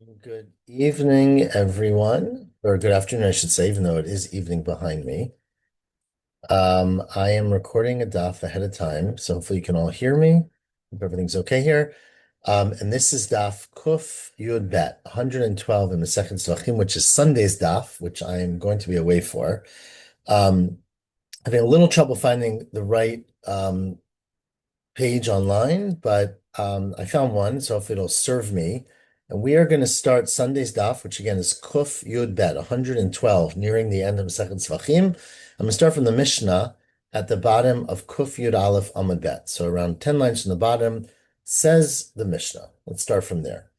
Good evening, everyone, or good afternoon, I should say, even though it is evening behind me. I am recording a daf ahead of time, so hopefully you can all hear me. Hope everything's okay here. And this is daf Kuf Yud Bet 112 in the second Zevachim, which is Sunday's daf, which I am going to be away for. Um, Having a little trouble finding the right page online, but I found one, so if it'll serve me. And we are going to start Sunday's daf, which again is Kuf Yud Bet 112, nearing the end of Masechet Zevachim. I'm going to start from the Mishnah at the bottom of Kuf Yud Aleph Amud Bet. So around 10 lines from the bottom, says the Mishnah. Let's start from there.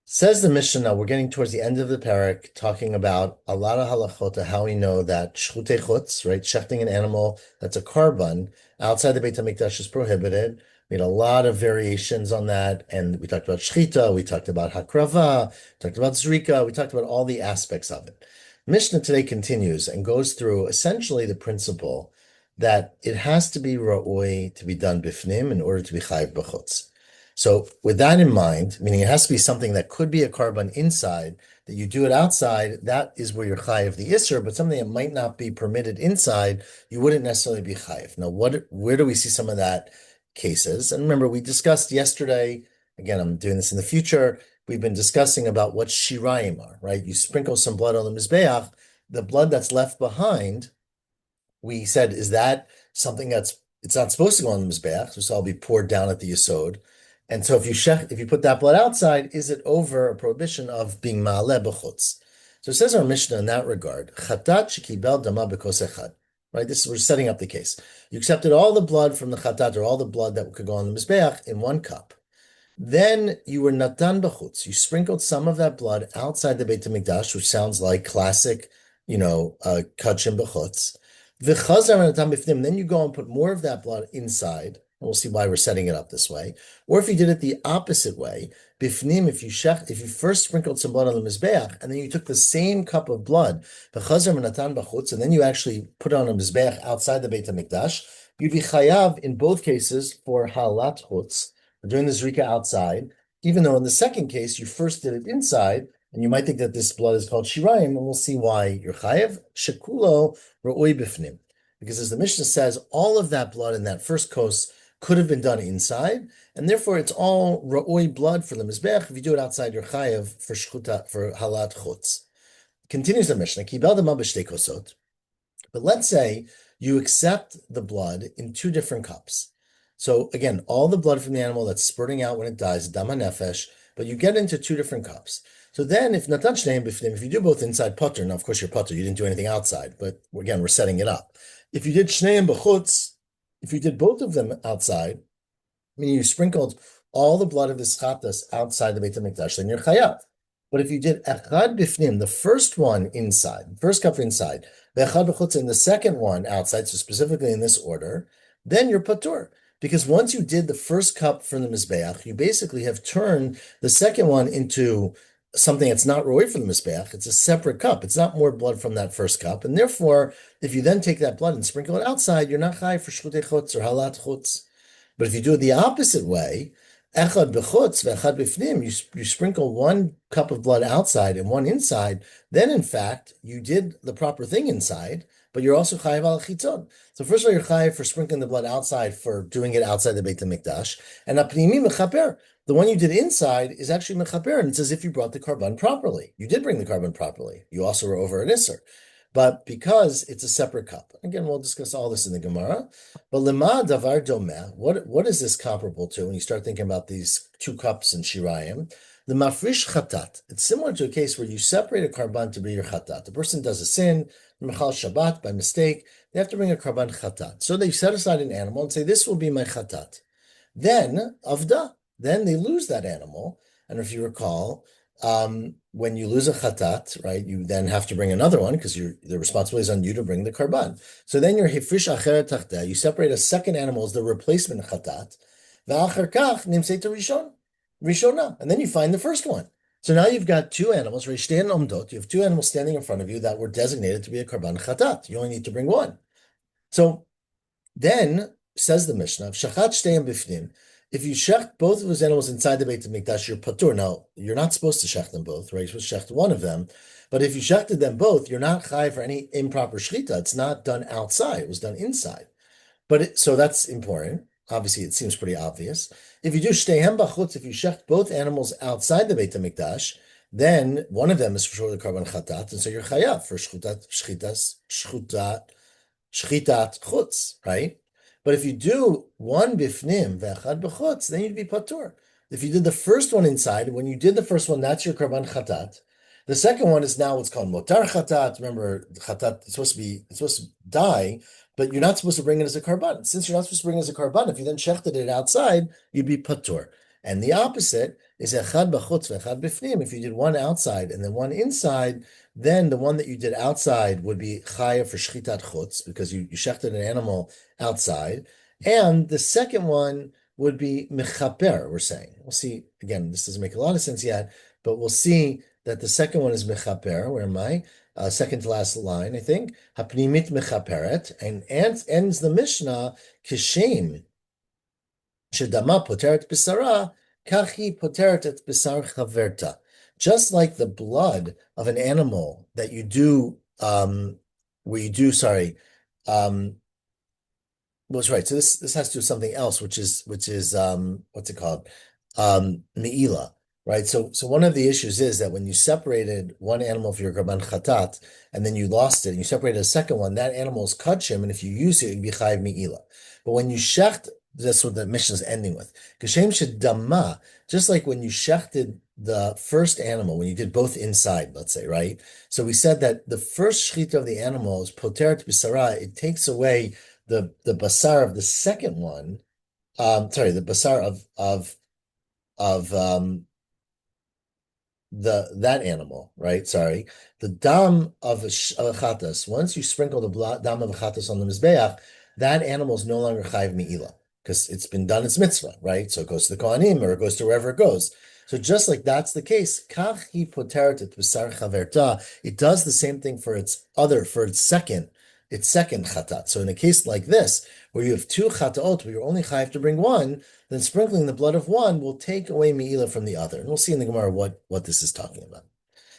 Says the Mishnah, now we're getting towards the end of the parak, talking about a lot of halachot, how we know that shchutei chutz, right, shechting an animal that's a korban outside the Beit HaMikdash is prohibited. We had a lot of variations on that, and we talked about shchita, we talked about hakrava, we talked about zrika, we talked about all the aspects of it. Mishnah today continues and goes through essentially the principle that it has to be ra'oi to be done bifnim in order to be chayiv b'chutz. So with that in mind, meaning it has to be something that could be a korban inside, that you do it outside, that is where you're chayiv the isser, but something that might not be permitted inside, you wouldn't necessarily be chayiv. Now, where do we see some of that cases? And remember, we discussed yesterday, again, I'm doing this in the future, we've been discussing about what shirayim are, right? You sprinkle some blood on the mizbeach, the blood that's left behind, we said, is that something it's not supposed to go on the mizbeach, so it's all be poured down at the yesod. And so if you put that blood outside, is it over a prohibition of being ma'aleh b'chutz? So it says our Mishnah in that regard, chatat shekibel dama b'kos echad. Right, we're setting up the case. You accepted all the blood from the chatat, or all the blood that could go on the mizbeach, in one cup. Then you were natan b'chutz. You sprinkled some of that blood outside the Beit HaMikdash, which sounds like classic, kachim b'chutz. V'chazar natan b'fnim. Then you go and put more of that blood inside. And we'll see why we're setting it up this way. Or if you did it the opposite way, bifnim, if you first sprinkled some blood on the mizbeach, and then you took the same cup of blood, v'chazar natan b'chutz, and then you actually put it on a mizbeach outside the Beit HaMikdash, you'd be chayav in both cases for halat chutz. We're doing the zrika outside, even though in the second case, you first did it inside, and you might think that this blood is called shirayim, and we'll see why you're chayev. Shekulo ra'oi bifnim. Because as the Mishnah says, all of that blood in that first kos could have been done inside, and therefore it's all ra'oi blood for the mizbech. If you do it outside, you're chayev for shchuta, for halat chutz. Continues the Mishnah, kibel dama b'shtei kosot. But let's say you accept the blood in two different cups. So again, all the blood from the animal that's spurting out when it dies, dam nefesh, but you get into two different cups. So then, if natan shneim b'fnim, if you do both inside potter, now of course you're potter, you didn't do anything outside, but again, we're setting it up. If you did shneim b'chutz, if you did both of them outside, meaning you sprinkled all the blood of the chatas outside the Beit HaMikdash, then you're chayav. But if you did echad bifnim, the first one inside, first cup inside, ve'echad b'chutz, and the second one outside, so specifically in this order, then you're patur. Because once you did the first cup from the mizbeach, you basically have turned the second one into something that's not roi from the mizbeach. It's a separate cup. It's not more blood from that first cup, and therefore, if you then take that blood and sprinkle it outside, you're not chai for shchutei chutz or halat chutz. But if you do it the opposite way, echad b'chutz ve'echad b'fnim, you sprinkle one cup of blood outside and one inside, then in fact, you did the proper thing inside, but you're also chayiv al chitzon. So first of all, you're chayiv for sprinkling the blood outside, for doing it outside the Beit HaMikdash, and apnimi mechaper. The one you did inside is actually mechaper, and it's as if you brought the korban properly. You did bring the korban properly. You also were over an isser. But because it's a separate cup, again, we'll discuss all this in the Gemara. But lema davar domeh, what is this comparable to when you start thinking about these two cups in shirayim? The mafrish chatat. It's similar to a case where you separate a korban to bring your chatat. The person does a sin, mechal Shabbat by mistake. They have to bring a korban chatat. So they set aside an animal and say, "This will be my chatat." Then avda. Then they lose that animal. And if you recall, when you lose a chatat, right, you then have to bring another one because the responsibility is on you to bring the karban. So then you're hifrish acheret tachteh. You separate a second animal as the replacement chatat. V'achar kach nimseit rishona, and then you find the first one. So now you've got two animals, reishteen omdot. You have two animals standing in front of you that were designated to be a karban chatat. You only need to bring one. So then says the Mishnah, shachat shteim bifnim. if you shecht both of those animals inside the Beit HaMikdash, you're patur. Now, you're not supposed to shecht them both, right? You're supposed to shecht one of them. But if you shechted them both, you're not chai for any improper shechita. It's not done outside. It was done inside. So that's important. Obviously, it seems pretty obvious. If you do shteihem bachutz, if you shecht both animals outside the Beit HaMikdash, then one of them is for sure the karban chatat, and so you're chayav for shchitat chutz, right? But if you do one bifnim ve'echad b'chutz, then you'd be patur. If you did the first one inside, when you did the first one, that's your karban chatat. The second one is now what's called motar chatat. Remember, chatat it's supposed to die, but you're not supposed to bring it as a karban. Since you're not supposed to bring it as a karban, if you then shechted it outside, you'd be patur. And the opposite is echad b'chutz ve'echad bifnim. If you did one outside and then one inside, then the one that you did outside would be chaya for shchitat chutz because you shechted an animal outside, and the second one would be mechaper. We're saying we'll see again. This doesn't make a lot of sense yet, but we'll see that the second one is mechaper. Where am I? Second to last line, I think. Hapnimit mechaperet, and ends the Mishnah kishem shedama poteret bisara kachi poteret et bisar chaverta. Just like the blood of an animal that you do, well, that's right. So this has to do with something else, which is what's it called? Me'ila, right? So one of the issues is that when you separated one animal for your karban chatat and then you lost it and you separated a second one, that animal is kachim, and if you use it, you'd be chayiv me'ila. But when you shecht, that's what the Mishnah is ending with. Kashem shedama, just like when you shechted the first animal, when you did both inside, let's say, right? So we said that the first shechita of the animal is poteret bisara. It takes away the basar of the second one, the basar of that animal, right? Sorry, the dam of a chatas. Once you sprinkle the dam of a chatas on the mizbeach, that animal is no longer chayiv me'ila because it's been done its mitzvah, right? So it goes to the kohanim or it goes to wherever it goes. So just like that's the case, kach hi poteret et basar chaverta. It does the same thing for its second chatat. So in a case like this, where you have two chataot, but you're only chayiv to bring one, then sprinkling the blood of one will take away me'ila from the other. And we'll see in the Gemara what this is talking about.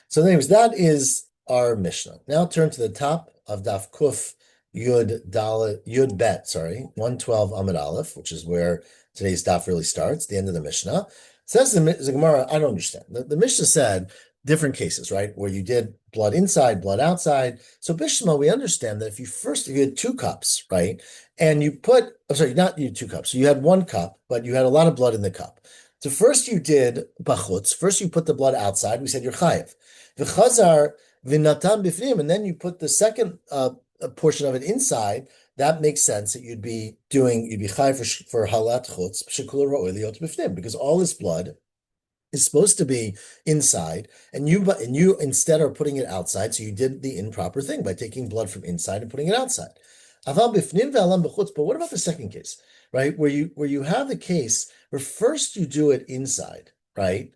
So anyways, that is our Mishnah. Now turn to the top of Daf Kuf Yud Bet, 112 Amud Aleph, which is where today's daf really starts, the end of the Mishnah. It says the Gemara, I don't understand. The Mishnah said different cases, right? Where you did blood inside, blood outside. So Bishma, we understand that if you had two cups, right? And you not you two cups. So you had one cup, but you had a lot of blood in the cup. So first you did bachutz. First you put the blood outside. We said you're chayiv. V'chazar v'natan bifnim, and then you put the second a portion of it inside. That makes sense that you'd be chayiv for halat chutz shekula ra'oi liot bifnim, because all this blood is supposed to be inside, and you instead are putting it outside. So you did the improper thing by taking blood from inside and putting it outside. Aval bifnim ve'alam b'chutz. But what about the second case, right? Where you have the case where first you do it inside, right?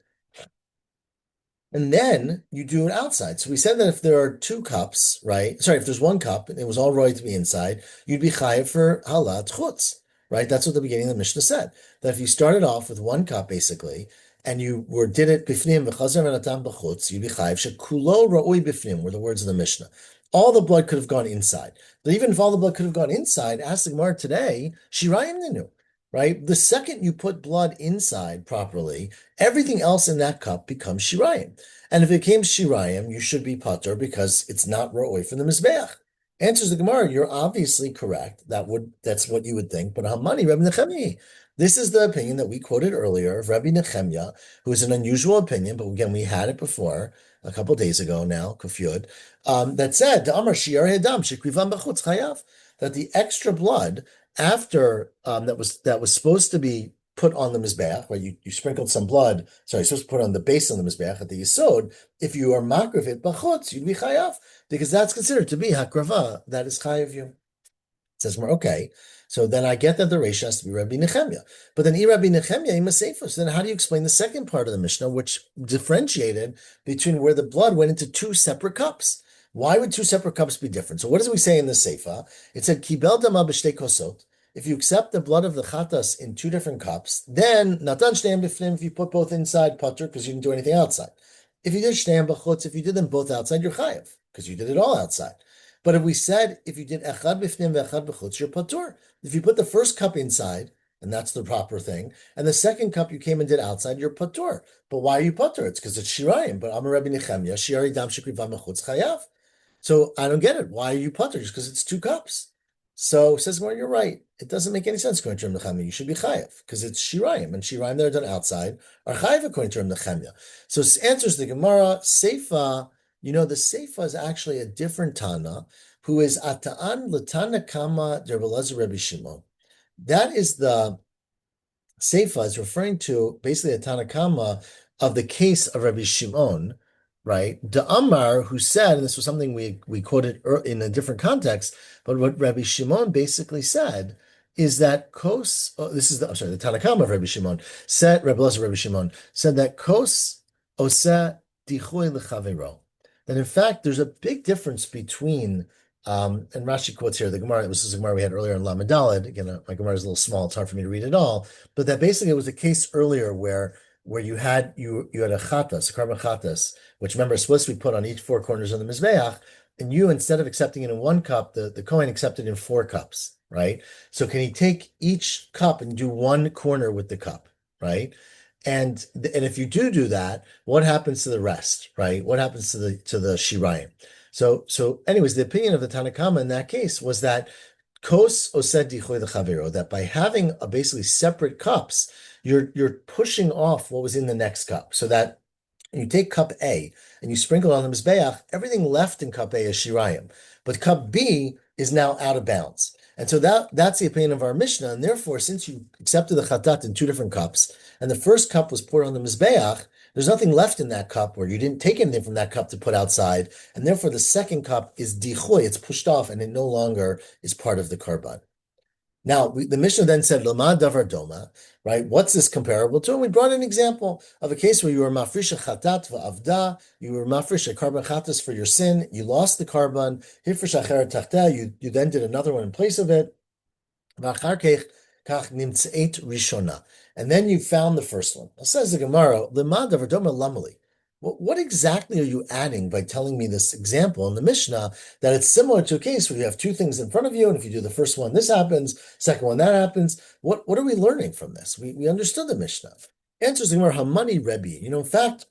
And then you do it outside. So we said that if there are two cups, right? Sorry, if there's one cup and it was all right to be inside, you'd be chayiv for halat chutz, right? That's what the beginning of the Mishnah said. That if you started off with one cup, basically, and you did it bifnim v'chazer v'natam b'chutz, you'd be chayiv shekulo ra'oi bifnim, were the words of the Mishnah. All the blood could have gone inside. But even if all the blood could have gone inside, ask the Gemara today, shirayim ninu. Right? The second you put blood inside properly, everything else in that cup becomes shirayim. And if it became shirayim, you should be patur because it's not ra'oi from the mizbeach. Answers the Gemara, you're obviously correct. That's what you would think. But Hamani, Rabbi Nechemya, this is the opinion that we quoted earlier of Rabbi Nechemya, who is an unusual opinion, but again, we had it before a couple of days ago now, Kufyud, that said, Amar Shiar Hedam, Shekrivam B'chutz Chayav, that the extra blood after that was supposed to be put on the mizbeach, right? You sprinkled some blood. Sorry, you're supposed to put on the base on the mizbeach at the yisod. If you are makrav it b'chutz, you'd be chayav because that's considered to be hakrava. That is chayav you. It says more. Okay, so then I get that the reisha has to be Rabbi Nechemya, but then Rabbi Nechemya imasefa. So then how do you explain the second part of the Mishnah, which differentiated between where the blood went into two separate cups? Why would two separate cups be different? So what does we say in the Seifa? It said, Kibel dama b'shtei kosot. if you accept the blood of the chatas in two different cups, then natan shteim b'fnim, if you put both inside potter because you didn't do anything outside. If you did shteim b'chutz, if you did them both outside, you're chayav because you did it all outside. But if we said if you did echad b'fnim ve'echad b'chutz, you're patur. If you put the first cup inside, and that's the proper thing, and the second cup you came and did outside, you're patur. But why are you patur? It's because it's shirayim. But Amar Rabbi Nechemya, shiari dam shikri v'mechutz chayav. So I don't get it. Why are you patur? Just because it's two cups. So says Gemara, you're right. It doesn't make any sense according to Reb Nechemya. You should be chayav because it's shirayim, and shirayim that are done outside are chayav according to Reb Nechemya. So it answers the Gemara. Seifa, the Seifa is actually a different Tana who is ata'an l'tana kama Rebbe Elazar Rebbe Shimon. That is the Seifa is referring to basically a Tanakama of the case of Rabbi Shimon, right? The Amar, who said, and this was something we quoted in a different context, but what Rabbi Shimon basically said is that this is the Tanakama of Rabbi Shimon, said, Rabbi Elazar Rabbi Shimon, said that kos oseh dichoy lechavero. That in fact, there's a big difference between and Rashi quotes here the Gemara. This is the Gemara we had earlier in Lamed Daled. Again, my Gemara is a little small; it's hard for me to read it all. But that basically was a case earlier where you had a chatas, a carbon chatas, which remember is supposed to be put on each four corners of the mizbeach, and you instead of accepting it in one cup, the Kohen accepted in four cups, right? So can he take each cup and do one corner with the cup, right? And if you do that, what happens to the rest, right? What happens to the shirayim? So anyways, the opinion of the Tanakama in that case was that kos osed dichoy the chavero, that by having basically separate cups, you're pushing off what was in the next cup. So that you take cup A and you sprinkle it on the mizbeach, everything left in cup A is shirayim, but cup B is now out of bounds. And so that's the opinion of our Mishnah, and therefore, since you accepted the chatat in two different cups, and the first cup was poured on the mizbeach, there's nothing left in that cup where you didn't take anything from that cup to put outside, and therefore the second cup is dichoy, it's pushed off, and it no longer is part of the karban. Now, the Mishnah then said, Lama davar doma, right? What's this comparable to? And we brought an example of a case where you were mafrisha chatat va'avda, you were mafrisha carbon chatas for your sin, you lost the carbon, hifrish acheret tachta, you then did another one in place of it, v'achar kach nimtzeit rishona, and then you found the first one. It says the Gemara, Lama davar doma lamali. What exactly are you adding by telling me this example in the Mishnah that it's similar to a case where you have two things in front of you, and if you do the first one, this happens, second one, that happens? What are we learning from this? We understood the Mishnah. Answers the Gemara, Hamani Rebbe. In fact,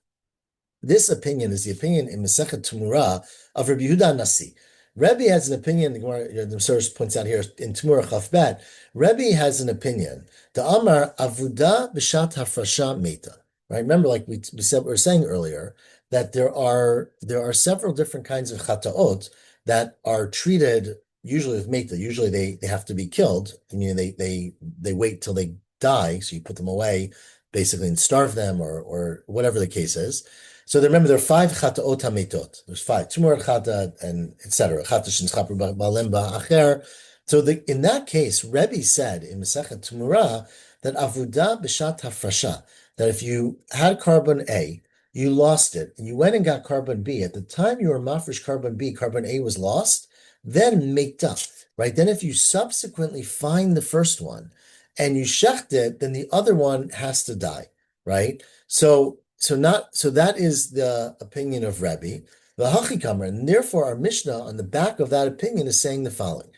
this opinion is the opinion in Masechet Tumura of Rabbi Yehuda Nasi. Rebbe has an opinion, the source points out here in Tumura Chafbet, Rebbe has an opinion, the Amar Avuda B'shat Hafrasha Meta. Right? Remember, like we were saying earlier, that there are several different kinds of chataot that are treated usually with meta. Usually they have to be killed. I mean, they wait till they die, so you put them away, basically, and starve them or whatever the case is. So remember, there are 5 chataot hametot. There's 5, tumor chata and etc. Chata shenschapur balemba acher. So in that case, Rebbe said in Masechet Tumura that avuda b'shat hafrasha, that if you had carbon A, you lost it, and you went and got carbon B, at the time you were mafresh carbon B, carbon A was lost, then make up, right? Then if you subsequently find the first one and you shecht it, then the other one has to die, right? So that is the opinion of Rebbe, the Hachikamer, and therefore our Mishnah on the back of that opinion is saying the following: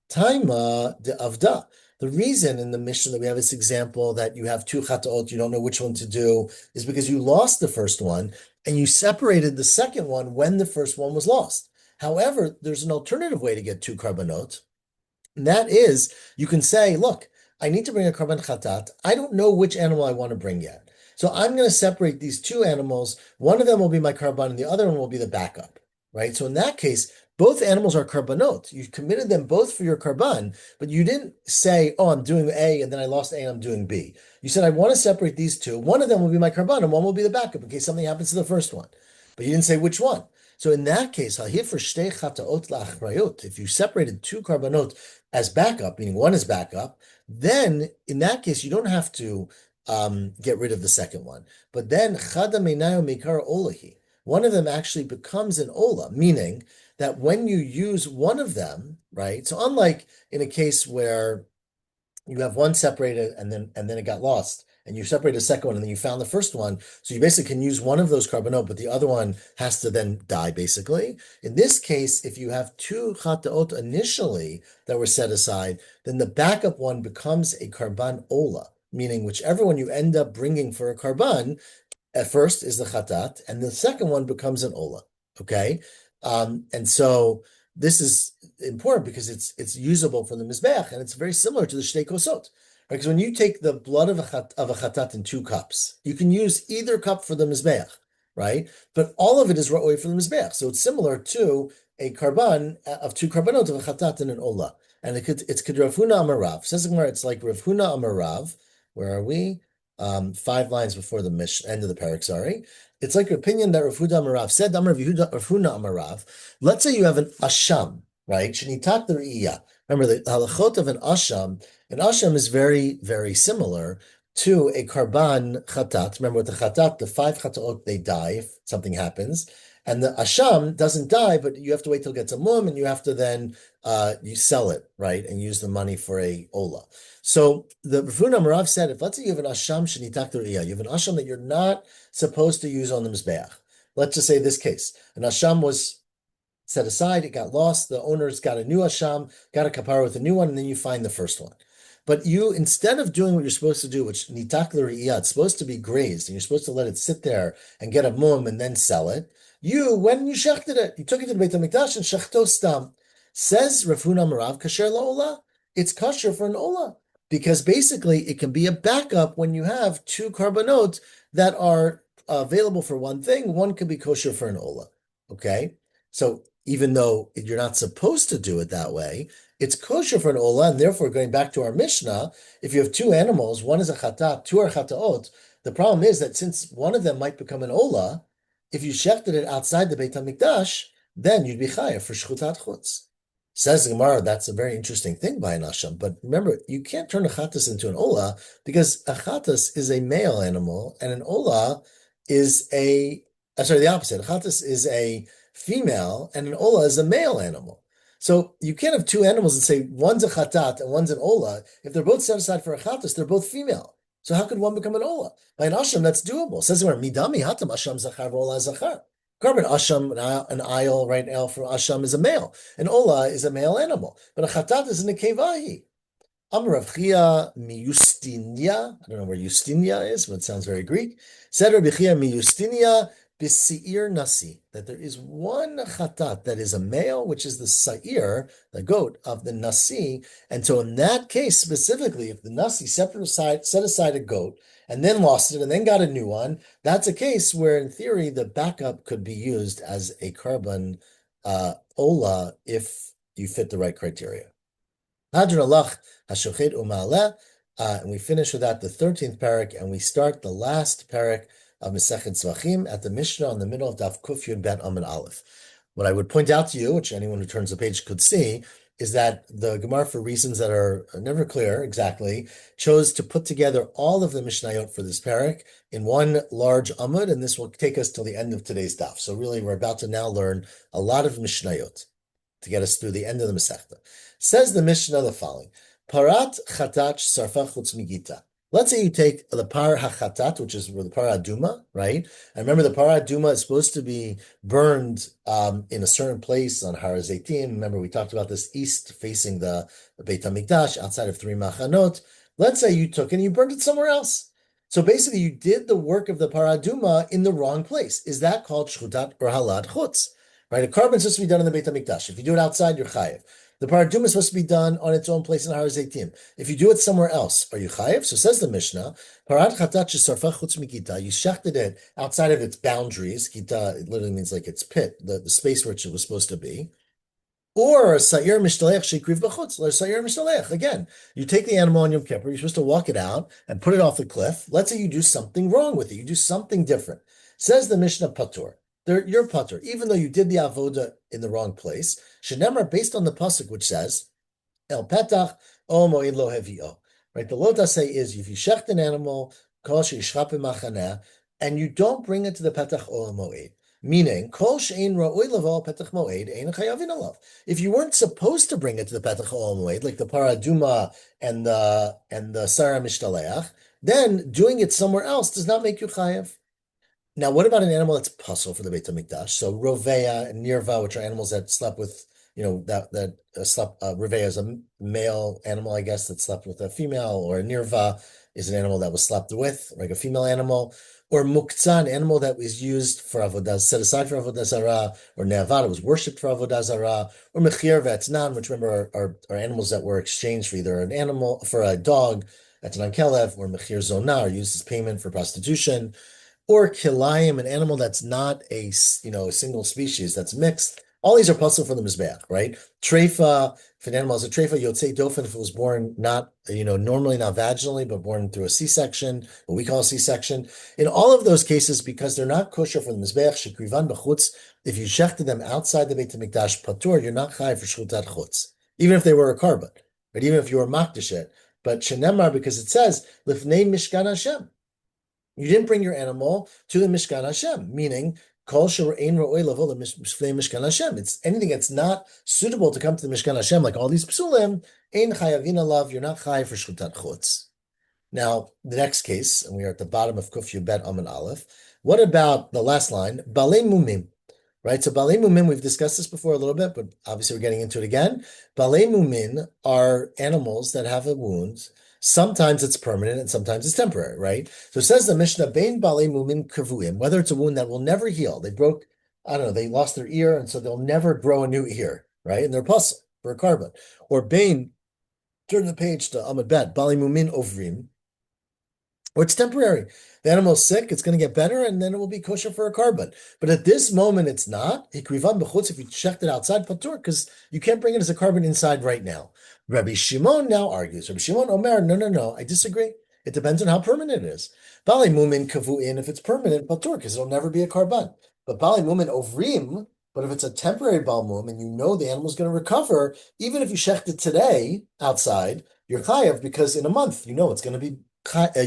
Taima de Avda. The reason in the Mishnah that we have this example that you have 2 chataot, you don't know which one to do, is because you lost the first one and you separated the second one when the first one was lost. However, there's an alternative way to get 2 carbonot, and that is you can say, look, I need to bring a carbon chatat. I don't know which animal I want to bring yet. So I'm going to separate these 2 animals. One of them will be my carbon and the other one will be the backup, right? So in that case, both animals are carbonot. You committed them both for your carbon, but you didn't say, oh, I'm doing A and then I lost A and I'm doing B. You said, I want to separate these 2. One of them will be my carbon and one will be the backup in case something happens to the first one. But you didn't say which one. So in that case, if you separated 2 carbonot as backup, meaning one is backup, then in that case, you don't have to get rid of the second one. But then one of them actually becomes an ola, meaning that when you use one of them, right? So unlike in a case where you have one separated and then it got lost. And you separate the second one and then you found the first one. So you basically can use one of those karbanot, but the other one has to then die, basically. In this case, if you have two chataot initially that were set aside, then the backup one becomes a karban ola, meaning whichever one you end up bringing for a karban at first is the chatat, and the second one becomes an ola. Okay, and so this is important because it's usable for the mizbeach, and it's very similar to the shtei kosot. Right? Because when you take the blood of a chatat in two cups, you can use either cup for the mizbeach, right? But all of it is away from the mizbeach, so it's similar to a karban of two karbanot of a chatat and an ola, and it's Rav Huna Amarav. Says the Gemara, it's like Rav Huna Amarav. Where are we? 5 lines before the end of the parak, sorry. It's like your opinion that Rav Huda Amarav said, Rav Huna Amarav. Let's say you have an asham, right? Shenitat the re'iyah. Remember, the halachot of an asham is very, very similar to a karban chatat. Remember, with the chatat, the 5 chataot, they die if something happens. And the asham doesn't die, but you have to wait till it gets a mum, and you have to then you sell it, right, and use the money for a ola. So the Rav Huna Amarav said, if let's say you have an asham shenitak d'riyah, you have an asham that you're not supposed to use on the mizbeach. Let's just say this case, an asham was set aside, it got lost, the owner's got a new asham, got a kapara with a new one, and then you find the first one. But you, instead of doing what you're supposed to do, which nitak l'riyah, it's supposed to be grazed, and you're supposed to let it sit there and get a mum and then sell it, you went and you shechted it. You took it to the Beit HaMikdash and shechto stam. Says Rav Huna Amarav, kasher la'ola. It's kosher for an ola. Because basically it can be a backup when you have two karbanot that are available for one thing, one could be kosher for an ola. Okay? So even though you're not supposed to do it that way, it's kosher for an ola, and therefore going back to our Mishnah, if you have two animals, one is a chatat, two are chataot, the problem is that since one of them might become an ola, if you shechted it outside the Beit HaMikdash, then you'd be chayav for shchutat chutz. Says the Gemara, that's a very interesting thing by an asham. But remember, you can't turn a chatas into an ola because a chatas is a male animal and an ola is the opposite. A chatas is a female and an ola is a male animal. So you can't have two animals and say one's a chatat and one's an ola. If they're both set aside for a chatas, they're both female. So how could one become an ola? By an asham, that's doable. Says the Gemara, midami hatam asham zachar v'ola zachar. Carbon asham, an aisle right now for asham is a male. An ola is a male animal. But a chatat is an nekevahi. Amar Rav Chia miyustinia. I don't know where Justinia is, but it sounds very Greek. Said Rav Chia miyustinia b'seir nasi. That there is one chatat that is a male, which is the sair, the goat of the nasi. And so in that case specifically, if the nasi set aside a goat, and then lost it, and then got a new one, that's a case where, in theory, the backup could be used as a carbon ola if you fit the right criteria. And we finish with that, the 13th parak, and we start the last parak of Masechet Zevachim at the Mishnah in the middle of Daf Kuf Yud Bet Amud Aleph. What I would point out to you, which anyone who turns the page could see, is that the Gemara, for reasons that are never clear exactly, chose to put together all of the Mishnayot for this parak in one large Amud, and this will take us till the end of today's daf. So really, we're about to now learn a lot of Mishnayot to get us through the end of the Masechta. Says the Mishnah the following: Parat chatat sarfa chutz migita. Let's say you take the par hachatat, which is the par aduma, right? And remember, the par aduma is supposed to be burned in a certain place on Har Zeitim. Remember, we talked about this east facing the Beit HaMikdash, outside of 3 machanot. Let's say you took it and you burned it somewhere else. So basically, you did the work of the par aduma in the wrong place. Is that called shchutat or halad chutz? Right? A carbon is supposed to be done in the Beit HaMikdash. If you do it outside, you're chayiv. The paraduma is supposed to be done on its own place in Har Zeitim. If you do it somewhere else, are you chayiv? So says the Mishnah, Parat chatat shesarfa chutz mikita, you shechted it outside of its boundaries. Kita, it literally means like its pit, the space where it was supposed to be. Or Sa'ir Mishtalech Shekriv B'chutz, or Sa'ir Mishtalech. Again, you take the animal on Yom Kippur, you're supposed to walk it out and put it off the cliff. Let's say you do something wrong with it, you do something different. Says the Mishnah Patur. You're patur, even though you did the avoda in the wrong place. Shenemar, based on the pasuk which says, El petach o moed lo hevio. Right, the lotas say is if you shecht an animal, kol sheishchap b'machaneh, and you don't bring it to the petach o moed. Meaning, kol she'ein ra'oi lavo petach moed ein chayavin alav. If you weren't supposed to bring it to the petach moed, like the paraduma and the sarah mishtaleach, then doing it somewhere else does not make you chayav. Now, what about an animal that's puzzle for the Beit HaMikdash? So Rovea and Nirva, which are animals that slept with, that slept. Rovea is a male animal, I guess, that slept with a female, or a Nirva is an animal that was slept with, like a female animal, or Muktzah, an animal that was used for avodah, set aside for avodah zarah, or Ne'avad, was worshipped for avodah zarah, or Mechir Ve'etznan, which remember are animals that were exchanged for either an animal for a dog, Etznan Kelev, or Mechir Zonah, are used as payment for prostitution or kilayim, an animal that's not a single species that's mixed. All these are puzzle for the mizbeach, right? Treifa, if an animal is a treifa, yotzei dofen, if it was born not, normally not vaginally, but born through a C-section, what we call a C-section. In all of those cases, because they're not kosher for the mizbeach, shekrivan b'chutz, if you shechted them outside the Beit HaMikdash patur, you're not chai for shchutat chutz, even if they were a carbon, right? Even if you were makdish it. But shenemar, because it says lifnei mishkan Hashem. You didn't bring your animal to the Mishkan Hashem, meaning kol she'ein ra'oi lavo l'mishkan Hashem. It's anything that's not suitable to come to the Mishkan Hashem, like all these psulim, ein chayavin alav, you're not chayav for shchutat chutz. Now, the next case, and we are at the bottom of Kuf Yubet Amun Aleph. What about the last line, balei mumim? Right, so balei mumin, we've discussed this before a little bit, but obviously we're getting into it again. Balei mumin are animals that have a wound. Sometimes it's permanent and sometimes it's temporary, right? So it says the Mishnah, Bein balei mumin kavuim, whether it's a wound that will never heal. They broke, I don't know, they lost their ear, and so they'll never grow a new ear, right? And they're puzzle for a carbon. Or Bein, turn the page to Amud Bet, balei mumin ovrim, or it's temporary. The animal's sick, it's going to get better, and then it will be kosher for a carbon. But at this moment, it's not. Hikrivan b'chutz, if you checked it outside, patur, because you can't bring it as a carbon inside right now. Rabbi Shimon now argues. Rabbi Shimon Omer, no, I disagree. It depends on how permanent it is. Bali mumin kavuin, if it's permanent, patur, because it'll never be a carbon. But bali mumin ovrim, but if it's a temporary balmum and you know the animal's going to recover, even if you shecht it today outside, you're chayav, because in a month, you know it's going to be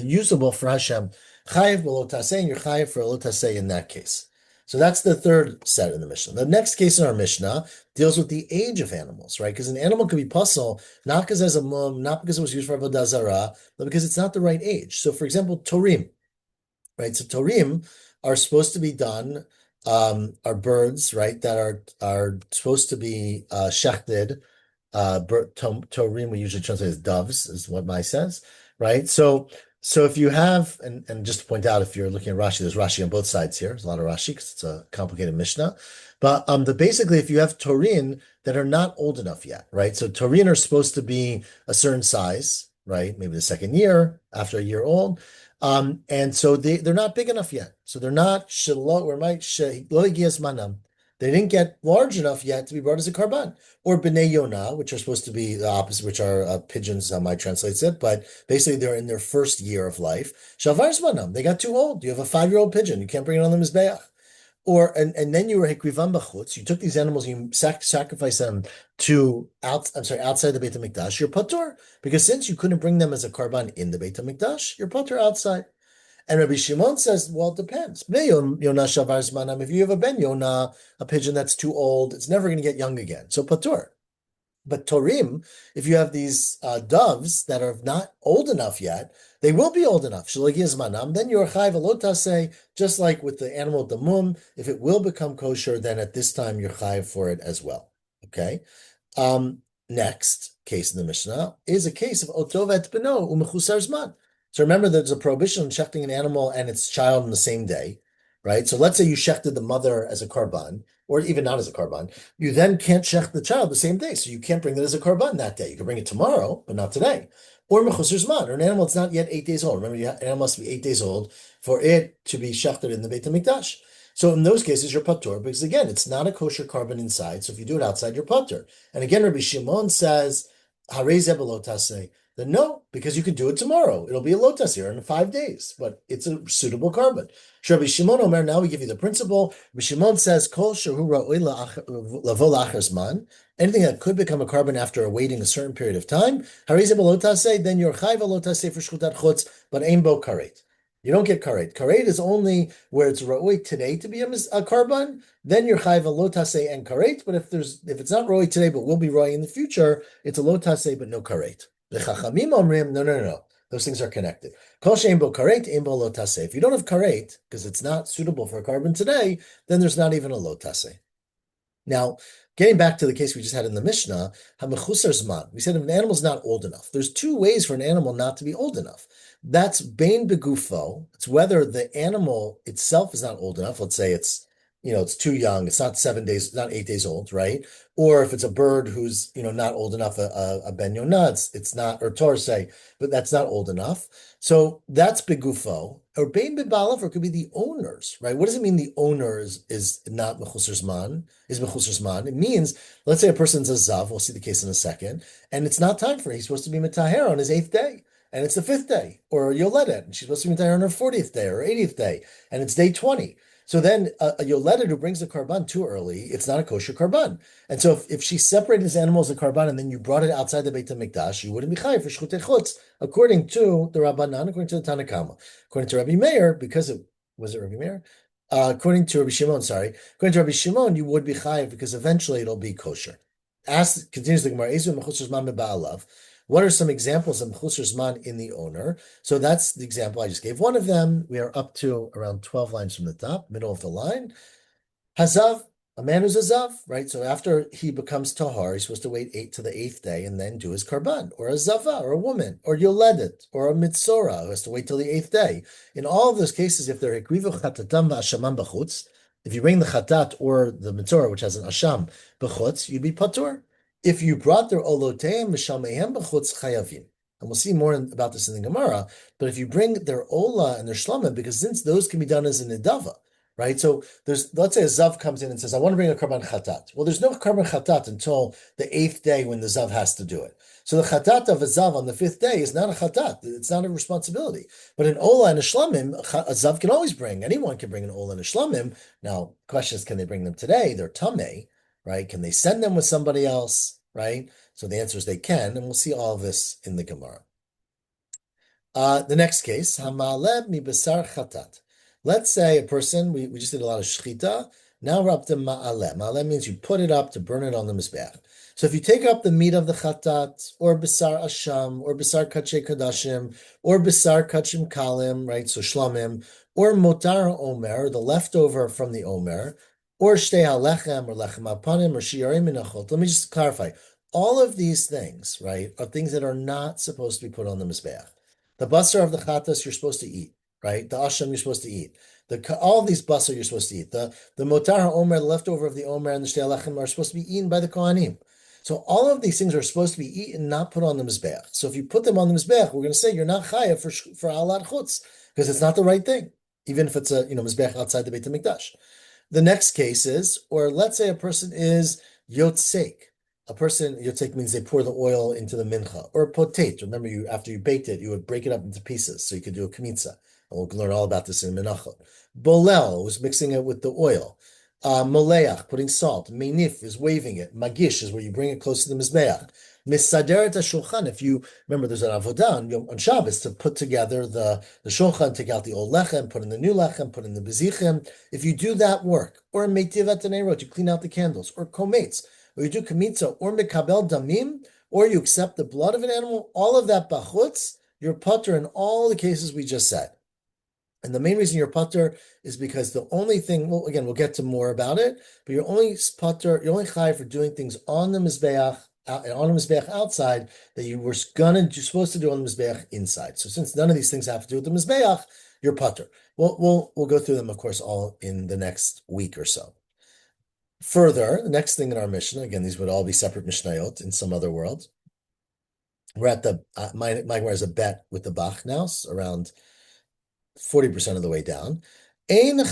usable for Hashem. Chayiv below taseh, and you're chayiv for lo taseh in that case. So that's the third set in the Mishnah. The next case in our Mishnah deals with the age of animals, right? Because an animal could be puzzle, not because it has a mum, not because it was used for avodah zarah, but because it's not the right age. So, for example, torim, right? So torim are supposed to be done, are birds, right, that are supposed to be shechted. Torim we usually translate as doves, is what Mai says, right? So if you have, and just to point out, if you're looking at Rashi, there's Rashi on both sides here. There's a lot of Rashi because it's a complicated Mishnah. But basically, if you have Torin that are not old enough yet, right? So Torin are supposed to be a certain size, right? Maybe the second year, after a year old. And so they're not big enough yet. So they're not manam. They didn't get large enough yet to be brought as a karban. Or b'nei yonah, which are supposed to be the opposite, which are pigeons, I translates it, but basically they're in their first year of life. Shavar zmanam, they got too old. You have a 5-year-old pigeon, you can't bring it on the mizbeach. And then you were hekrivan b'chutz. You took these animals, you sacrifice them outside the Beit HaMikdash. You're patur, because since you couldn't bring them as a karban in the Beit HaMikdash, you're patur outside. And Rabbi Shimon says, well, it depends. If you have a ben Yonah, a pigeon that's too old, it's never going to get young again. So patur. But torim, if you have these doves that are not old enough yet, they will be old enough. Then you're chayv alotase, just like with the animal the mum. If it will become kosher, then at this time you're chayv for it as well. Okay. Next case in the Mishnah is a case of otovet beno umechusar zman. So remember, there's a prohibition on shechting an animal and its child on the same day, right? So let's say you shechted the mother as a karban, or even not as a karban. You then can't shecht the child the same day, so you can't bring it as a karban that day. You can bring it tomorrow, but not today. Or mechusar zman, or an animal that's not yet 8 days old. Remember, an animal must be 8 days old for it to be shechted in the Beit HaMikdash. So in those cases, you're patur, because again, it's not a kosher carbon inside. So if you do it outside, you're patur. And again, Rabbi Shimon says, harei zeh b'lo taseh. Then no, because you can do it tomorrow. It'll be a lotus here in 5 days, but it's a suitable carbon. Rabbi Shimon Omer, now we give you the principle. Rabbi Shimon says, kol shehu ra'oi lavo la'achar zman, anything that could become a carbon after awaiting a certain period of time, harei zeh b'lo taseh, then you're chayv lo taseh for shchutat chutz, but ein bo karet. You don't get karet. Karet is only where it's roi today to be a carbon. Then you're chayv a lotase and karet. But if it's not roi today, but will be roi in the future, it's a lotase but no karet. The chachamim omrim, no, no, no, no. Those things are connected. Kol she'en bo karet, ein bo lotase. If you don't have karet, because it's not suitable for a carbon today, then there's not even a lotase. Now, getting back to the case we just had in the Mishnah, hamechusar zman. We said if an animal's not old enough, there's two ways for an animal not to be old enough. That's bein begufo. It's whether the animal itself is not old enough. Let's say it's too young. It's not 7 days, not 8 days old, right? Or if it's a bird who's, not old enough, a ben yonah, it's not, or torsei, but that's not old enough. So that's begufo. Or bein bebalav, or it could be the owners, right? What does it mean the owner is not mechusar zman? Is mechusar zman? It means, let's say a person's a zav, we'll see the case in a second, and it's not time for it. He's supposed to be mitaher on his 8th day, and it's the 5th day, or yoledet, and she's supposed to be mitaher on her 40th day or 80th day, and it's day 20. So then a yoledet who brings a karban too early, it's not a kosher karban. And so if she separated this animal as a karban and then you brought it outside the Beit HaMikdash, you wouldn't be chayiv for shchutei chutz, according to the Rabbanan, according to the Tanakama. According to Rabbi Meir, because it was it Rabbi Meir? According to Rabbi Shimon, sorry. According to Rabbi Shimon, you would be chayiv because eventually it'll be kosher. Continues the Gemara, Ezu mechusar zman beba'alav. What are some examples of mechusar zman in the owner? So that's the example I just gave. One of them, we are up to around 12 lines from the top, middle of the line. Hazav, a man who's a zav, right? So after he becomes tahar, he's supposed to wait 8 to the 8th day and then do his karban, or a zava, or a woman, or yoledet, or a mitzora who has to wait till the 8th day. In all of those cases, if they're hekrivu chatatam v'ashamam b'chutz, if you bring the chatat or the mitzora, which has an asham b'chutz, you'd be patur. If you brought their oloteim v'shalmehem b'chutz chayavim. And we'll see more about this in the Gemara, but if you bring their ola and their shlamim, because since those can be done as a nidava, right? So let's say a zav comes in and says, I want to bring a karban chatat. Well, there's no karban chatat until the 8th day when the zav has to do it. So the chatat of a zav on the 5th day is not a chatat. It's not a responsibility. But an ola and a shlamim, a zav can always bring. Anyone can bring an ola and a shlamim. Now, question is, can they bring them today? They're tameh, right? Can they send them with somebody else, right? So the answer is they can, and we'll see all of this in the Gemara. The next case, hamaleh mi basar chatat. Let's say a person, we just did a lot of shchita. Now we're up to ma'aleh. Ma'aleh means you put it up to burn it on the mizbeach. So if you take up the meat of the chatat, or basar asham, or basar kachay kadashim, or basar kachim kalim, right? So shlamim, or motar omer, the leftover from the omer, or shtei halechem, or lechem apanim, or shiyarim minachot. Let me just clarify. All of these things, right, are things that are not supposed to be put on the mizbeach. The basar of the chatas you're supposed to eat, right? The asham you're supposed to eat. All of these basar you're supposed to eat. The motar omer, the leftover of the omer, and the shtei alechem are supposed to be eaten by the kohanim. So all of these things are supposed to be eaten, not put on the mizbeach. So if you put them on the mizbeach, we're going to say you're not chayav for alat chutz because it's not the right thing, even if it's a mizbeach outside the Beit HaMikdash. The next case is, or let's say a person is yotzek. A person, yotzek means they pour the oil into the mincha, or potate. Remember, after you baked it, you would break it up into pieces so you could do a kmitza. And we'll learn all about this in menachot. Bolel was mixing it with the oil. Moleach, putting salt. Meinif is waving it. Magish is where you bring it close to the mizbeach. Misaderet shulchan. If you remember, there's an avodah on Shabbos to put together the shulchan, take out the old lechem, put in the new lechem, put in the bezichim. If you do that work, or meitivat anerot, you clean out the candles, or kometz, or you do kamitza, or mekabel damim, or you accept the blood of an animal, all of that bachutz, you're putter in all the cases we just said. And the main reason you're putter is because the only thing, well, again, we'll get to more about it, but you're only chayav for doing things on the mizbeach, outside that you're supposed to do on the mizbeach inside. So since none of these things have to do with the mizbeach, you're putter. We'll go through them, of course, all in the next week or so. Further, the next thing in our Mishnah, again, these would all be separate Mishnayot in some other world. We're at the, my Gemara is a bet with the Bach now, so around 40% of the way down. You're not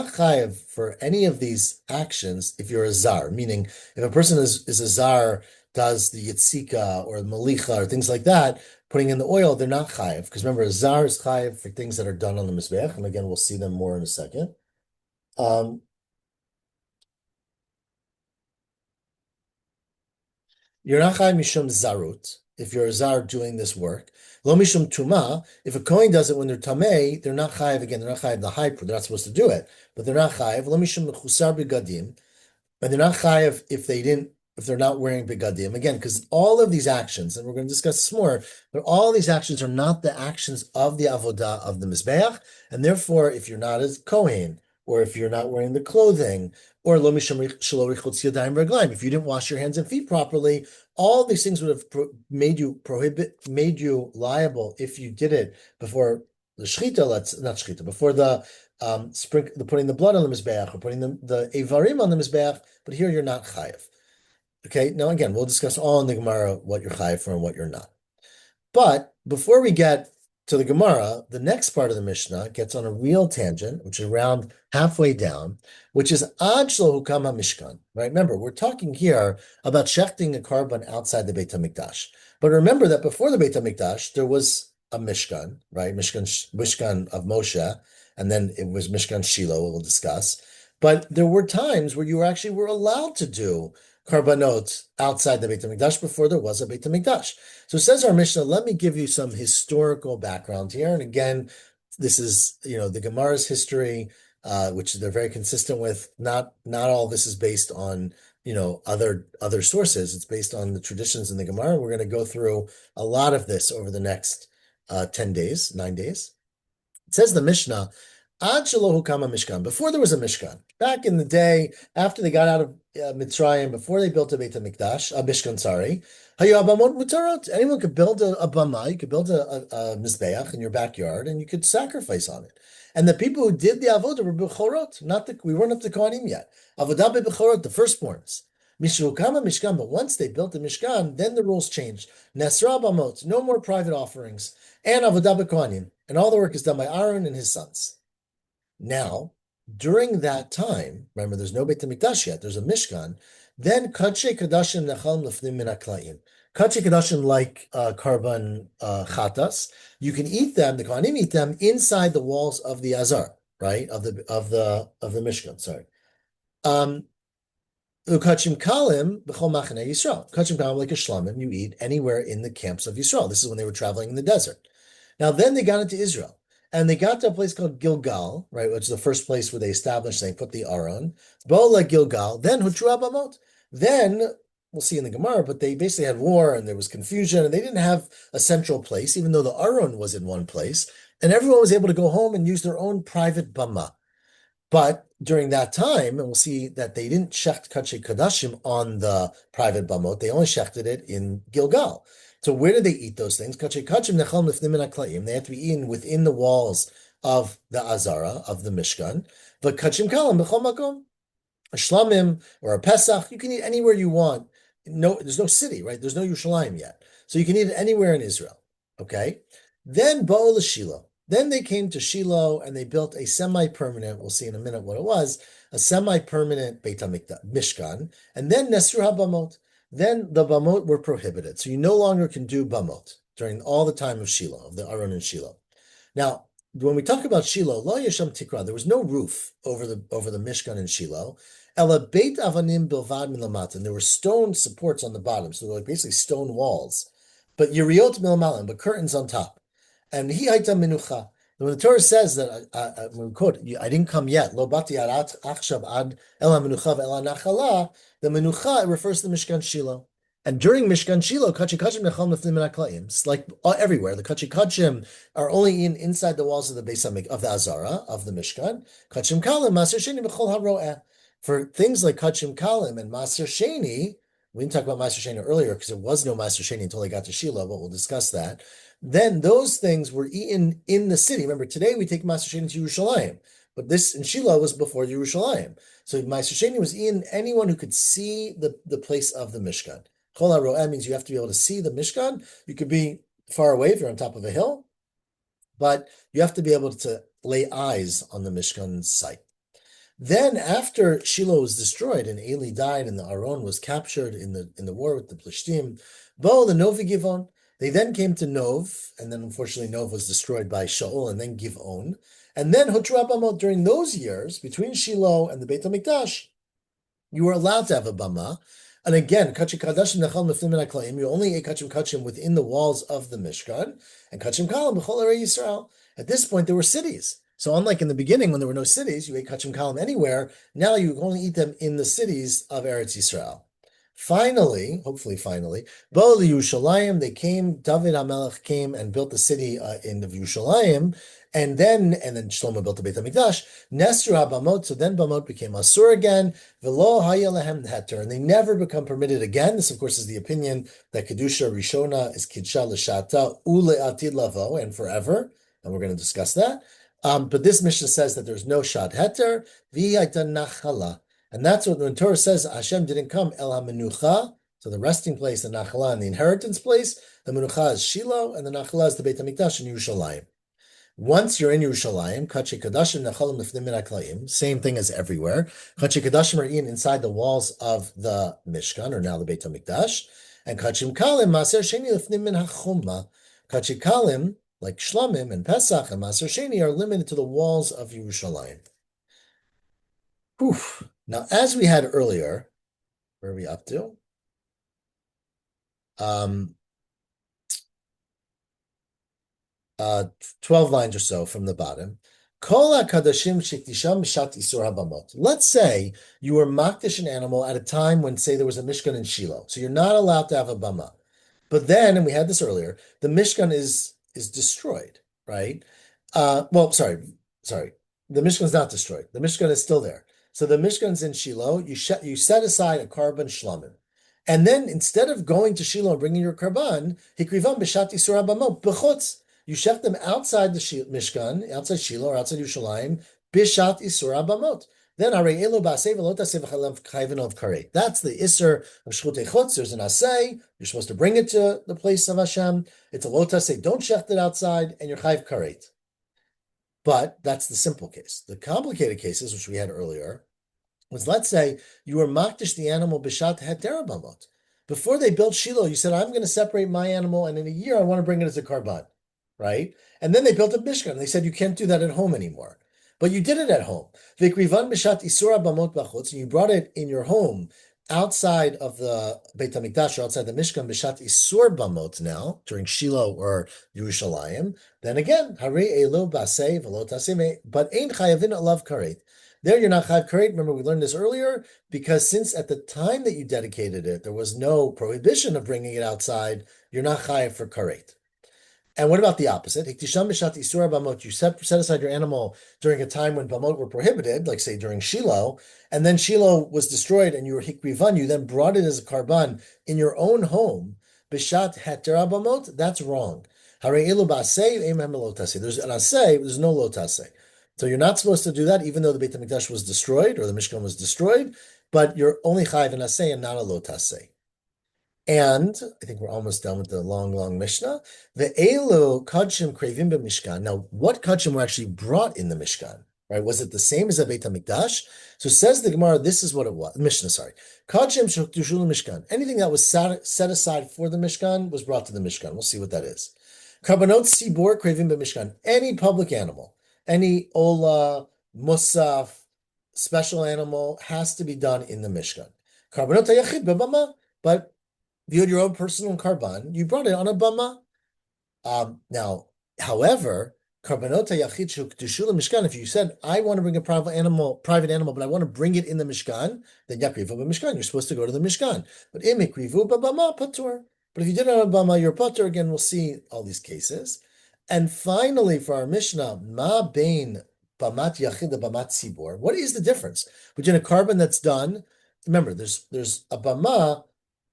chayav for any of these actions if you're a zar, meaning if a person is a zar, does the yitzika or malicha or things like that, putting in the oil, they're not chayav. Because remember, a zar is chayav for things that are done on the mizbech, and again, we'll see them more in a second. You're not chayav mishum zarut. if you're a zar doing this work. Lo mishum tuma, if a kohen does it when they're tamei, they're not chayiv again. They're not chayiv the high priest. They're not supposed to do it, but they're not chayiv. Lo mishum mechusar begadim, but they're not chayiv if they're not wearing begadim. Again, because all of these actions, and we're going to discuss this more, but all these actions are not the actions of the avodah of the mizbeach, and therefore, if you're not as kohen, or if you're not wearing the clothing, or lo mishum shelo richutz yadayim reglaim, if you didn't wash your hands and feet properly, all these things would have made you liable if you did it before the shechita, not shechita, before the putting the blood on the mizbeach or putting the evarim on the mizbeach, but here you're not chayiv. Okay, now again, we'll discuss all in the Gemara what you're chayiv for and what you're not. But before we get to the Gemara, the next part of the Mishnah gets on a real tangent, which is around halfway down, which is Ad Shlo Hukam HaMishkan, right? Remember, we're talking here about shechting a carbon outside the Beit HaMikdash. But remember that before the Beit HaMikdash, there was a Mishkan, right? Mishkan of Moshe, and then it was Mishkan Shiloh, we'll discuss. But there were times where you were allowed to do karbanot outside the Beit HaMikdash before there was a Beit HaMikdash. So it says our Mishnah, let me give you some historical background here. And again, this is, the Gemara's history, which they're very consistent with. Not all this is based on, other sources. It's based on the traditions in the Gemara. We're going to go through a lot of this over the next 9 days. It says the Mishnah, Ad Shelo Hukam HaMishkan, before there was a Mishkan, back in the day, after they got out of Mitzrayim, before they built a Beit HaMikdash, a Mishkan, sorry, Hayu Abamot Mutarot. Anyone could build a bama, you could build a Mizbeach in your backyard, and you could sacrifice on it. And the people who did the Avodah were Bechorot, we weren't up to Kohanim yet. Avodah Bechorot, the firstborns. Mishu Hukam HaMishkan, but once they built the Mishkan, then the rules changed. Nesra Bamot, no more private offerings, and Avodah B'Kohanim, and all the work is done by Aaron and his sons. Now, during that time, remember, there's no Beit HaMikdash yet, there's a Mishkan, then Kadshe Kadashim Nechal Lefnim Min HaKlaim. Kadshe Kadashim, like carbon chatas, you can eat them, the Kohanim eat them inside the walls of the Azar, right? Of the Mishkan, sorry. Kachim Kalim B'chol Machane Yisrael. Kachim Kalim, like a shlamim, you eat anywhere in the camps of Yisrael. This is when they were traveling in the desert. Now, then they got into Israel. And they got to a place called Gilgal, right, which is the first place where they established, they put the Aron. Bola Gilgal, then Hutru Abamot. Then, we'll see in the Gemara, but they basically had war and there was confusion and they didn't have a central place, even though the Aron was in one place. And everyone was able to go home and use their own private bama. But during that time, and we'll see that they didn't shecht Kadshe Kadashim on the private bamot, they only shechted it in Gilgal. So where did they eat those things? They had to be eaten within the walls of the Azara, of the Mishkan. But kachim kalam b'chol makom, a shlamim or a Pesach, you can eat anywhere you want. No, there's no city, right? There's no Yerushalayim yet. So you can eat it anywhere in Israel. Okay? Then Ba'ol Shiloh. Then they came to Shiloh and they built a semi-permanent, we'll see in a minute what it was, a semi-permanent Beit HaMikdash, Mishkan, and then Nesru HaBamot. Then the bamot were prohibited. So you no longer can do bamot during all the time of Shiloh, of the Aron and Shiloh. Now, when we talk about Shiloh, lo yesham tikra, there was no roof over the Mishkan in Shiloh. Ela beit avanim bilvad milamat, and there were stone supports on the bottom, so they're like basically stone walls. But yiriot milamalim, but curtains on top. And he haita minucha. When the Torah says that, when we quote, I didn't come yet, lo bati arat achshav ad ela minucha ve'ela nachala, the menucha refers to the Mishkan Shiloh. And during Mishkan Shiloh, kachi kachim nechal neflim min haklayim. It's like everywhere. The kachi kachim are only inside the walls of the Beis Hamikdash, of the Azara, of the Mishkan. Kachim kalim, maser sheni b'chol haroeh. For things like kachim kalim and maser sheni, we didn't talk about maser sheni earlier because there was no maser sheni until they got to Shiloh, but we'll discuss that. Then those things were eaten in the city. Remember, today we take maser sheni to Yerushalayim. But this in Shiloh was before Yerushalayim. So Ma'aser Sheni was in anyone who could see the place of the Mishkan. Chol HaRoeh means you have to be able to see the Mishkan. You could be far away if you're on top of a hill, but you have to be able to lay eyes on the Mishkan site. Then after Shiloh was destroyed and Eli died and the Aron was captured in the war with the Plishtim, Bo, the Novi Givon, they then came to Nov, and then unfortunately Nov was destroyed by Shaul and then Givon. And then Hutru Abamot, during those years, between Shiloh and the Beit HaMikdash, you were allowed to have a bama. And again, kachim kadashim nechal mifnim min haklayim. You only ate kachim within the walls of the Mishkan, and kachim kalim b'chol arei Yisrael. At this point, there were cities. So unlike in the beginning when there were no cities, you ate kachim kalim anywhere. Now you only eat them in the cities of Eretz Yisrael. Finally, hopefully finally, Bo Yerushalayim, they came, David HaMelech came and built the city in the Yerushalayim, and then Shlomo built the Beit HaMikdash, Nesru HaBamot, so then Bamot became Asur again, V'lo haya lehem heter, and they never become permitted again. This, of course, is the opinion that Kedusha Rishona is Kidsha L'Shata, Ule Atid Lavo, and forever, and we're going to discuss that. But this Mishnah says that there's no Shad Heter, V'yayta Nachala. And that's what when Torah says Hashem didn't come El HaMenucha, so the resting place, the Nachala, and the inheritance place. The Menucha is Shiloh, and the Nachala is the Beit HaMikdash in Yerushalayim. Once you're in Yerushalayim, Kachi Kadashim Nechalim Lifnim Min HaKlayim, same thing as everywhere. Kachi Kadashim are eaten inside the walls of the Mishkan, or now the Beit HaMikdash. And Kachim Kalim Maser Sheni Lifnim Min HaChumma. Kachi Kalim, like Shlamim and Pesach and Maser Sheni, are limited to the walls of Yerushalayim. Whew. Now, as we had earlier, where are we up to? 12 lines or so from the bottom. Let's say you were makdish an animal at a time when, say, there was a Mishkan in Shiloh. So you're not allowed to have a bama. But then, and we had this earlier, the Mishkan is destroyed, right? Sorry. The Mishkan is not destroyed. The Mishkan is still there. So the Mishkan's in Shiloh, you set aside a korban shlamim. And then instead of going to Shiloh and bringing your korban, hikrivam b'shat yisur habamot b'chutz. You shech them outside the Mishkan, outside Shiloh or outside Yerushalayim, b'shat yisur habamot. Then harei elu ba'aseh v'lo taseh v'chalav chayven of karei. That's the isur of shchutei chutz. There's an aseh. You're supposed to bring it to the place of Hashem. It's a lo taseh. Don't shecht it outside, and you're chayv kareit. But that's the simple case. The complicated cases, which we had earlier, was, let's say you were makdish the animal b'shat heter bamot. Before they built Shiloh, you said, I'm going to separate my animal, and in a year I want to bring it as a karban, right? And then they built a Mishkan, and they said you can't do that at home anymore. But you did it at home. V'krivan b'shat isura bamot b'chutz, and you brought it in your home outside of the Beit HaMikdash or outside the Mishkan b'shat isur bamot now, during Shiloh or Yerushalayim, then again, harei elu b'aseh v'lo taseh, but ein chayavin alav karet. There you're not chayav karet. Remember, we learned this earlier, because since at the time that you dedicated it, there was no prohibition of bringing it outside, you're not chayav for karet. And what about the opposite? You set aside your animal during a time when bamot were prohibited, like say during Shiloh, and then Shiloh was destroyed and you were hikrivan, you then brought it as a karban in your own home, bishat heter bamot, that's wrong. There's an aseh, there's no lo taseh. So you're not supposed to do that, even though the Beit HaMikdash was destroyed or the Mishkan was destroyed, but you're only chayiv an aseh and not a lo taseh. And I think we're almost done with the long Mishnah. The elo kachim krevim b'mishkan. Now, what kachim were actually brought in the Mishkan? Right? Was it the same as the Beit HaMikdash? So says the Gemara, this is what it was. Mishnah, sorry. Kachim shuktushul Mishkan. Anything that was set aside for the Mishkan was brought to the Mishkan. We'll see what that is. Karbanot sibor krevim b'mishkan. Any public animal, any ola, musaf, special animal has to be done in the Mishkan. Karbanot hayachid b'bama, but if you had your own personal karban, you brought it on a bama. Now, however, karbanot hayachid shuktushu mishkan. If you said, I want to bring a private animal, but I want to bring it in the Mishkan, then yakrivu b'mishkan. You're supposed to go to the Mishkan. But imikrivu b'bama patur. But if you did it on a bama, you're patur. Again, we'll see all these cases. And finally, for our Mishnah, ma bein bamat yachid bamat tzibor. What is the difference between a karban that's done? Remember, there's a bama.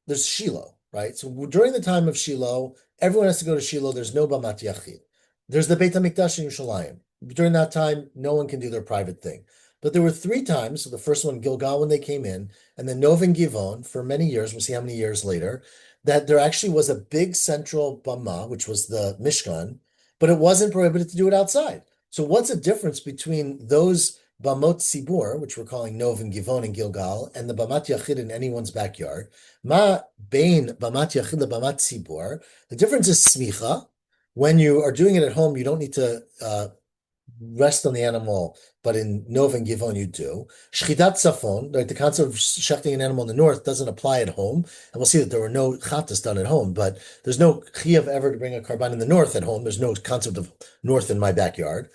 There's Shiloh, right? So during the time of Shiloh, everyone has to go to Shiloh. There's no Bamat Yachid. There's the Beit HaMikdash in Yerushalayim. During that time, no one can do their private thing. But there were 3 times, so the first one, Gilgal, when they came in, and then Nov and Givon, for many years, we'll see how many years later, that there actually was a big central Bama, which was the Mishkan, but it wasn't prohibited to do it outside. So what's the difference between those Bamot Sibur, which we're calling Nov and Givon and Gilgal, and the Bamat Yachid in anyone's backyard? Ma bein Bamat Yachid the Bamat Sibur. The difference is smicha. When you are doing it at home, you don't need to rest on the animal, but in Nov and Givon you do. Shchitat Safon, like the concept of shechting an animal in the north doesn't apply at home. And we'll see that there were no chatas done at home, but there's no chiyuv ever to bring a karban in the north at home. There's no concept of north in my backyard.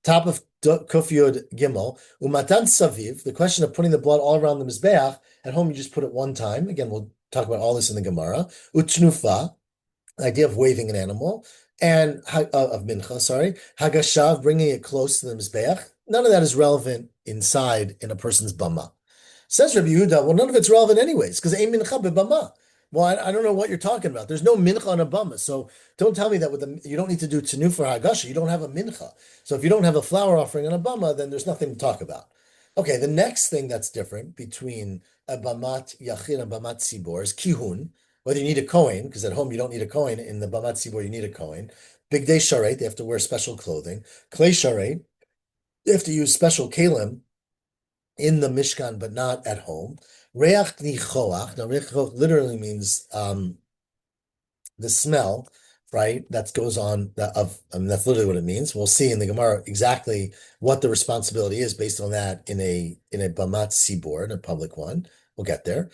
Top of Kuf Yud Gimel, Umatan Saviv, the question of putting the blood all around the Mizbeach. At home, you just put it one time. Again, we'll talk about all this in the Gemara. Utnufa, the idea of waving an animal, and of mincha, sorry, hagashav, bringing it close to the mizbeach. None of that is relevant inside in a person's bama. Says Rabbi Yehuda, well, none of it's relevant anyways, because ain't mincha b'bama. Well, I don't know what you're talking about. There's no mincha on a bama, so don't tell me that you don't need to do tenu for hagasha. You don't have a mincha. So if you don't have a flower offering on a bama, then there's nothing to talk about. Okay, the next thing that's different between a bamat yachid and bamat sibor is kihun. Whether you need a Kohen, because at home you don't need a Kohen, in the Bamat Sibor you need a Kohen. Big Day Sharet, they have to wear special clothing. Clay Sharet, they have to use special kalim in the Mishkan, but not at home. Reach nichoach, now reach literally means the smell, right? That goes on that's literally what it means. We'll see in the Gemara exactly what the responsibility is based on that in a Bamat Sibor, in a public one. We'll get there.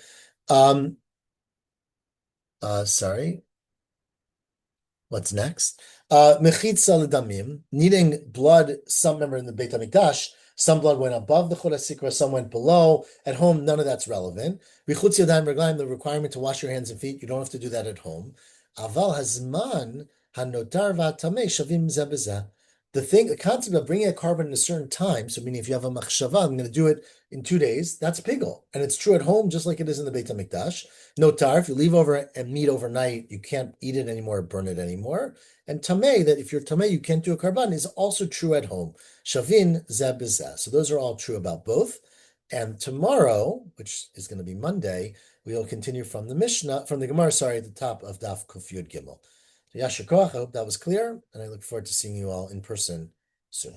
Sorry. What's next? Mechitza l'damim, needing blood, some member in the Beit HaMikdash, some blood went above the Chut HaSikra, some went below. At home, none of that's relevant. B'chutz yadayim reglaim, the requirement to wash your hands and feet, you don't have to do that at home. Aval hazman hanotar v'atamei shavim zeh b'zeh. The concept of bringing a carbon at a certain time, so meaning if you have a machshava, I'm going to do it in 2 days, that's pigel. And it's true at home, just like it is in the Beit HaMikdash. Notar, if you leave over and meat overnight, you can't eat it anymore, burn it anymore. And tamei, that if you're tamei, you can't do a karban, is also true at home. Shavin zeh b'zeh. So those are all true about both. And tomorrow, which is going to be Monday, we will continue from the Mishnah, from the Gemara, sorry, at the top of Daf Kuf Yud Gimel. So Yashar Koach, I hope that was clear, and I look forward to seeing you all in person soon.